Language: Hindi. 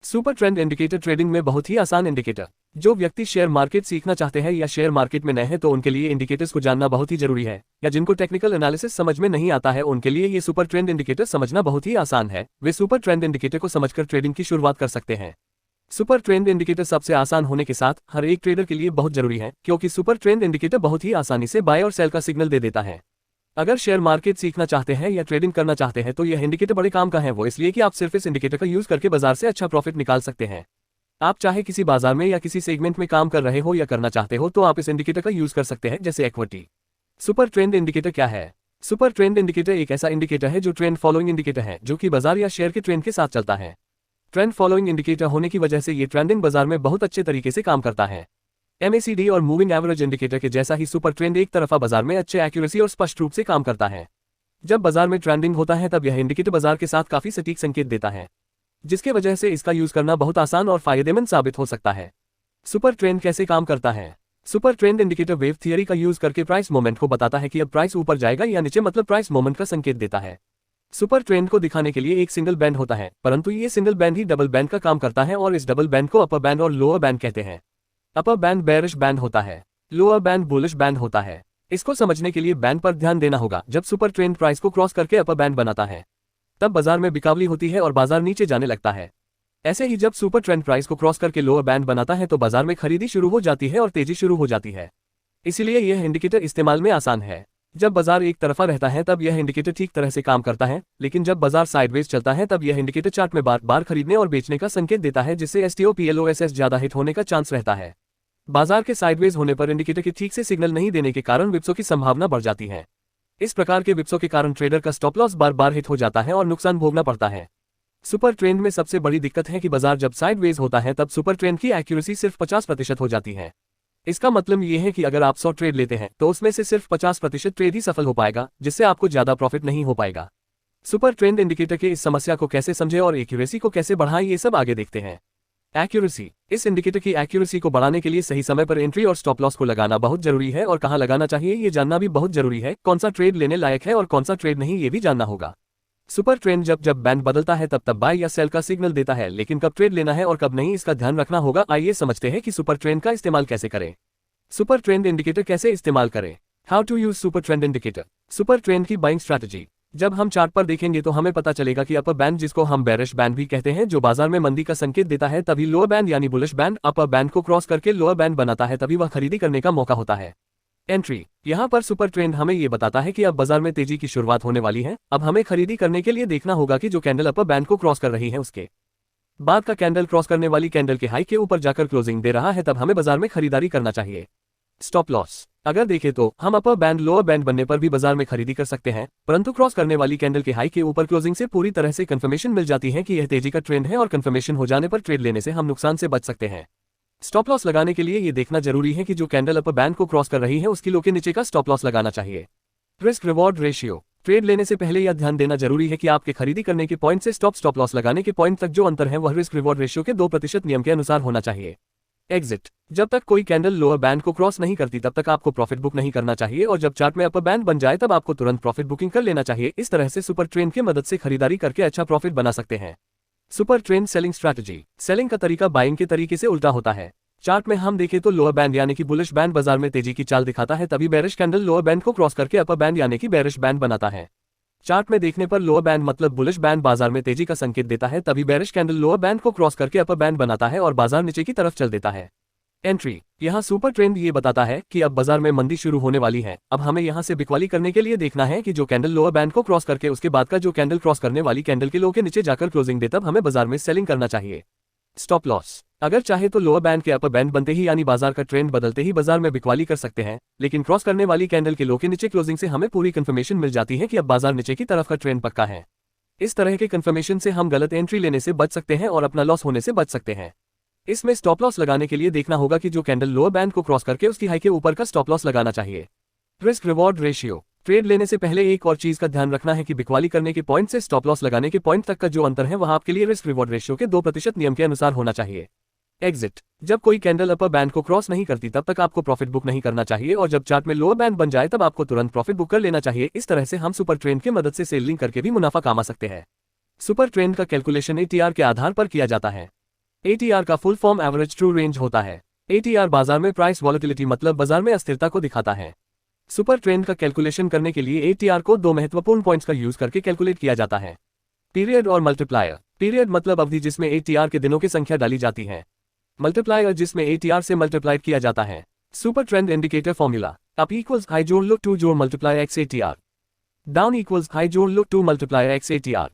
सुपर ट्रेंड इंडिकेटर ट्रेडिंग में बहुत ही आसान इंडिकेटर। जो व्यक्ति शेयर मार्केट सीखना चाहते हैं या शेयर मार्केट में नए हैं तो उनके लिए इंडिकेटर्स को जानना बहुत ही जरूरी है, या जिनको टेक्निकल एनालिसिस समझ में नहीं आता है उनके लिए ये सुपर ट्रेंड इंडिकेटर समझना बहुत ही आसान है। वे सुपर ट्रेंड इंडिकेटर को समझकर ट्रेडिंग की शुरुआत कर सकते हैं। सुपर ट्रेंड इंडिकेटर सबसे आसान होने के साथ हर एक ट्रेडर के लिए बहुत जरूरी है, क्योंकि सुपर ट्रेंड इंडिकेटर बहुत ही आसानी से बाय और सेल का सिग्नल दे देता है। अगर शेयर मार्केट सीखना चाहते हैं या ट्रेडिंग करना चाहते हैं तो यह इंडिकेटर बड़े काम का है, वो इसलिए कि आप सिर्फ इस इंडिकेटर का यूज करके बाजार से अच्छा प्रॉफिट निकाल सकते हैं। आप चाहे किसी बाजार में या किसी सेगमेंट में काम कर रहे हो या करना चाहते हो तो आप इस इंडिकेटर का यूज कर सकते हैं, जैसे इक्विटी। सुपर ट्रेंड इंडिकेटर क्या है? सुपर ट्रेंड इंडिकेटर एक ऐसा इंडिकेटर है जो ट्रेंड फॉलोइंग इंडिकेटर है, जो कि बाजार या शेयर के ट्रेंड के साथ चलता है। ट्रेंड फॉलोइंग इंडिकेटर होने की वजह से ये ट्रेंडिंग बाजार में बहुत अच्छे तरीके से काम करता है। MACD और मूविंग एवरेज इंडिकेटर के जैसा ही सुपर ट्रेंड एक तरफा बाजार में अच्छे एक्यूरेसी और स्पष्ट रूप से काम करता है। जब बाजार में ट्रेंडिंग होता है तब यह इंडिकेटर बाजार के साथ काफी सटीक संकेत देता है, जिसके वजह से इसका यूज करना बहुत आसान और फायदेमंद साबित हो सकता है। सुपर ट्रेंड कैसे काम करता है? Super trend indicator wave theory का यूज करके प्राइस मोमेंट को बताता है कि अब प्राइस ऊपर जाएगा या नीचे, मतलब प्राइस मोमेंट का संकेत देता है। सुपर ट्रेंड को दिखाने के लिए एक सिंगल बैंड होता है, परंतु ये सिंगल बैंड ही डबल बैंड का काम करता है और इस डबल बैंड को अपर बैंड और लोअर बैंड कहते हैं। अपर बैंड बेयरिश बैंड होता है, लोअर बैंड बुलिश बैंड होता है। इसको समझने के लिए बैंड पर ध्यान देना होगा। जब सुपर ट्रेंड प्राइस को क्रॉस करके अपर बैंड बनाता है तब बाजार में बिकावली होती है और बाजार नीचे जाने लगता है। ऐसे ही जब सुपर ट्रेंड प्राइस को क्रॉस करके लोअर बैंड बनाता है तो बाजार में खरीदी शुरू हो जाती है और तेजी शुरू हो जाती है। इसीलिए यह इंडिकेटर इस्तेमाल में आसान है। जब बाजार एक तरफा रहता है तब यह इंडिकेटर ठीक तरह से काम करता है, लेकिन जब बाजार साइडवेज चलता है तब यह इंडिकेटर चार्ट में बार बार खरीदने और बेचने का संकेत देता है, जिससे STOPLOSS ज्यादा हिट होने का चांस रहता है। बाजार के साइडवेज होने पर इंडिकेटर के ठीक से सिग्नल नहीं देने के कारण विप्सों की संभावना बढ़ जाती है। इस प्रकार के विप्सों के कारण ट्रेडर का स्टॉप लॉस बार बार हिट हो जाता है और नुकसान भोगना पड़ता है। सुपर ट्रेंड में सबसे बड़ी दिक्कत है कि बाजार जब साइडवेज होता है तब सुपर ट्रेंड की एक्यूरेसी सिर्फ 50% हो जाती है। इसका मतलब यह है कि अगर आप 100 ट्रेड लेते हैं तो उसमें से सिर्फ 50% ट्रेड ही सफल हो पाएगा, जिससे आपको ज्यादा प्रॉफिट नहीं हो पाएगा। सुपर ट्रेंड इंडिकेटर के इस समस्या को कैसे समझे और एक्यूरेसी को कैसे बढ़ाएं, ये सब आगे देखते हैं। एक्यूरेसी। इस इंडिकेटर की एक्यूरेसी को बढ़ाने के लिए सही समय पर एंट्री और स्टॉप लॉस को लगाना बहुत जरूरी है, और कहां लगाना चाहिए ये जानना भी बहुत जरूरी है। कौन सा ट्रेड लेने लायक है और कौन सा ट्रेड नहीं, ये भी जानना होगा। सुपर ट्रेंड जब बैंड बदलता है तब बाय या सेल का सिग्नल देता है, लेकिन कब ट्रेड लेना है और कब नहीं, इसका ध्यान रखना होगा। आइए समझते हैं कि सुपर ट्रेंड का इस्तेमाल कैसे करें। सुपर ट्रेंड इंडिकेटर कैसे इस्तेमाल करें? How to use super trend indicator. Super trend की बाइंग स्ट्रैटेजी। जब हम चार्ट पर देखेंगे तो हमें पता चलेगा कि अपर बैंड, जिसको हम बेरिश बैंड भी कहते हैं, जो बाजार में मंदी का संकेत देता है, तभी लोअर बैंड यानी बुलिश बैंड अपर बैंड को क्रॉस करके लोअर बैंड बनाता है, तभी वह खरीदी करने का मौका होता है। एंट्री। यहाँ पर सुपर ट्रेंड हमें ये बताता है कि अब बाजार में तेजी की शुरुआत होने वाली है। अब हमें खरीदी करने के लिए देखना होगा कि जो कैंडल अपर बैंड को क्रॉस कर रही है उसके बाद का कैंडल क्रॉस करने वाली कैंडल के हाई के ऊपर जाकर क्लोजिंग दे रहा है, तब हमें बाजार में खरीदारी करना चाहिए। Stop loss. अगर देखें तो हम अपर बैंड लोअर बैंड बनने पर भी बाजार में खरीदी कर सकते हैं, परंतु क्रॉस करने वाली कैंडल के हाई के ऊपर क्लोजिंग से पूरी तरह से कंफर्मेशन मिल जाती है कि यह तेजी का ट्रेंड है, और कंफर्मेशन हो जाने पर ट्रेड लेने से हम नुकसान से बच सकते हैं। स्टॉप लॉस लगाने के लिए ये देखना जरूरी है कि जो कैंडल अपर बैंड को क्रॉस कर रही है उसकी लो के नीचे का स्टॉप लॉस लगाना चाहिए। Risk reward ratio. ट्रेड लेने से पहले यह ध्यान देना जरूरी है कि आपके खरीदी करने के पॉइंट से स्टॉप लॉस लगाने के पॉइंट तक जो अंतर है वह रिस्क रिवॉर्ड रेशियो के 2% नियम के अनुसार होना चाहिए। एग्जिट। जब तक कोई कैंडल लोअर बैंड को क्रॉस नहीं करती तब तक आपको प्रॉफिट बुक नहीं करना चाहिए, और जब चार्ट में अपर बैंड बन जाए तब आपको तुरंत प्रॉफिट बुकिंग कर लेना चाहिए। इस तरह से सुपर ट्रेंड की मदद से खरीदारी करके अच्छा प्रॉफिट बना सकते हैं। Super trend selling strategy. Selling का तरीका बाइंग के तरीके से उल्टा होता है। चार्ट में हम देखें तो लोअर बैंड यानी कि बुलिश बैंड बाजार में तेजी की चाल दिखाता है, तभी बेरिश कैंडल लोअर बैंड को क्रॉस करके अपर बैंड यानी कि बेरिश बैंड बनाता है। चार्ट में देखने पर लोअर बैंड मतलब बुलिश बैंड बाजार में तेजी का संकेत देता है, तभी बेरिश कैंडल लोअर बैंड को क्रॉस करके अपर बैंड बनाता है और बाजार नीचे की तरफ चल देता है। एंट्री। यहाँ सुपर ट्रेंड ये बताता है कि अब बाजार में मंदी शुरू होने वाली है। अब हमें यहाँ से बिकवाली करने के लिए देखना है कि जो कैंडल लोअर बैंड को क्रॉस करके उसके बाद का जो कैंडल क्रॉस करने वाली कैंडल के लो के नीचे जाकर क्लोजिंग दे, तब हमें बाजार में सेलिंग करना चाहिए। Stop loss. अगर चाहे तो लोअर बैंड के अपर बैंड बनते ही यानी बाजार का ट्रेंड बदलते ही बाजार में बिकवाली कर सकते हैं, लेकिन क्रॉस करने वाली कैंडल के लो के नीचे क्लोजिंग से हमें पूरी कंफर्मेशन मिल जाती है कि अब बाजार नीचे की तरफ का ट्रेंड पक्का है। इस तरह के कंफर्मेशन से हम गलत एंट्री लेने से बच सकते हैं और अपना लॉस होने से बच सकते हैं। इसमें स्टॉप लॉस लगाने के लिए देखना होगा कि जो कैंडल लोअर बैंड को क्रॉस करके उसकी हाई के ऊपर का स्टॉप लॉस लगाना चाहिए। Risk reward ratio. ट्रेड लेने से पहले एक और चीज का ध्यान रखना है कि बिकवाली करने के पॉइंट से स्टॉप लॉस लगाने के पॉइंट तक का जो अंतर है वह आपके लिए रिस्क रिवॉर्ड रेशियो के 2% नियम के अनुसार होना चाहिए। एग्जिट। जब कोई कैंडल अपर बैंड को क्रॉस नहीं करती तब तक आपको प्रॉफिट बुक नहीं करना चाहिए, और जब चार्ट में लोअर बैंड बन जाए तब आपको तुरंत प्रॉफिट बुक कर लेना चाहिए। इस तरह से हम सुपर ट्रेंड की मदद से सेलिंग करके भी मुनाफा कमा सकते हैं। सुपर ट्रेंड का कैलकुलेशन ATR के आधार पर किया जाता है। ATR का full form average true range होता है। ATR बाजार में प्राइस वॉलेटिलिटी मतलब बाजार में अस्थिरता को दिखाता है। सुपर ट्रेंड का कैलकुलेशन करने के लिए ATR को दो महत्वपूर्ण पॉइंट्स का यूज करके कैलकुलेट किया जाता है, पीरियड और मल्टीप्लायर। पीरियड मतलब अवधि जिसमें ATR के दिनों की संख्या डाली जाती है, मल्टीप्लायर जिसमें ATR से मल्टीप्लाई किया जाता है। Super trend indicator formula, up equals high जोड़ लुक टू जोड़ multiply x ATR, down equals high जोड़ look to multiply x ATR।